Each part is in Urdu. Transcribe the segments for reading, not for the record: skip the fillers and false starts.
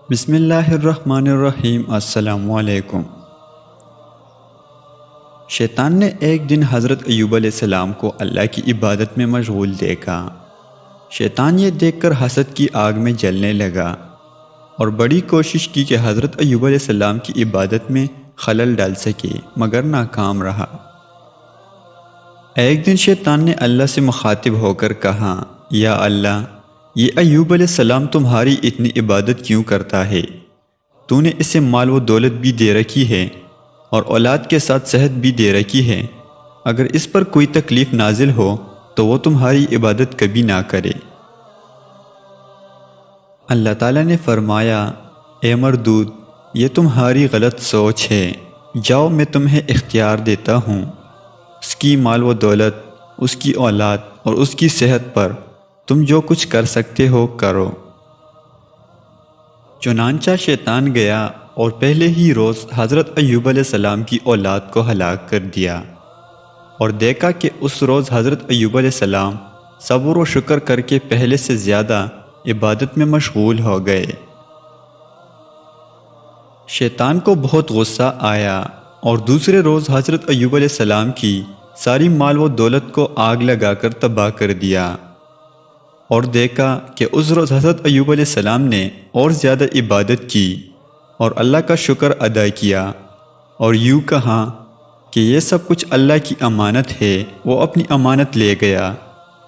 بسم اللہ الرحمن الرحیم۔ السلام علیکم۔ شیطان نے ایک دن حضرت ایوب علیہ السلام کو اللہ کی عبادت میں مشغول دیکھا۔ شیطان یہ دیکھ کر حسد کی آگ میں جلنے لگا اور بڑی کوشش کی کہ حضرت ایوب علیہ السلام کی عبادت میں خلل ڈال سکے، مگر ناکام رہا۔ ایک دن شیطان نے اللہ سے مخاطب ہو کر کہا، یا اللہ، یہ ایوب علیہ السلام تمہاری اتنی عبادت کیوں کرتا ہے؟ تو نے اسے مال و دولت بھی دے رکھی ہے اور اولاد کے ساتھ صحت بھی دے رکھی ہے۔ اگر اس پر کوئی تکلیف نازل ہو تو وہ تمہاری عبادت کبھی نہ کرے۔ اللہ تعالیٰ نے فرمایا، اے مردود، یہ تمہاری غلط سوچ ہے، جاؤ میں تمہیں اختیار دیتا ہوں، اس کی مال و دولت، اس کی اولاد اور اس کی صحت پر تم جو کچھ کر سکتے ہو کرو۔ چنانچہ شیطان گیا اور پہلے ہی روز حضرت ایوب علیہ السلام کی اولاد کو ہلاک کر دیا، اور دیکھا کہ اس روز حضرت ایوب علیہ السلام صبر و شکر کر کے پہلے سے زیادہ عبادت میں مشغول ہو گئے۔ شیطان کو بہت غصہ آیا اور دوسرے روز حضرت ایوب علیہ السلام کی ساری مال و دولت کو آگ لگا کر تباہ کر دیا، اور دیکھا کہ اس روز حضرت ایوب علیہ السلام نے اور زیادہ عبادت کی اور اللہ کا شکر ادا کیا، اور یوں کہا کہ یہ سب کچھ اللہ کی امانت ہے، وہ اپنی امانت لے گیا،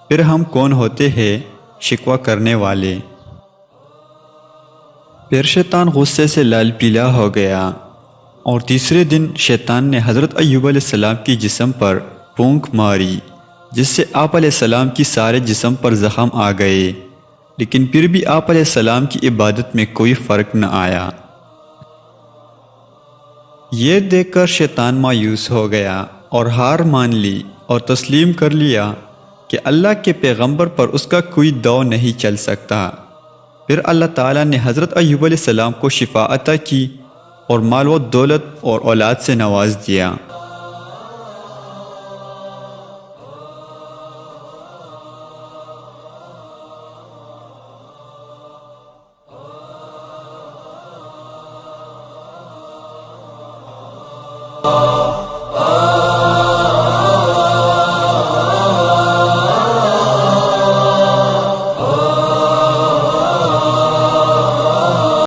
پھر ہم کون ہوتے ہیں شکوہ کرنے والے۔ پھر شیطان غصے سے لال پیلا ہو گیا، اور تیسرے دن شیطان نے حضرت ایوب علیہ السلام کی جسم پر پھونک ماری، جس سے آپ علیہ السلام کی سارے جسم پر زخم آ گئے، لیکن پھر بھی آپ علیہ السلام کی عبادت میں کوئی فرق نہ آیا۔ یہ دیکھ کر شیطان مایوس ہو گیا اور ہار مان لی اور تسلیم کر لیا کہ اللہ کے پیغمبر پر اس کا کوئی داؤ نہیں چل سکتا۔ پھر اللہ تعالیٰ نے حضرت ایوب علیہ السلام کو شفا عطا کی اور مال و دولت اور اولاد سے نواز دیا۔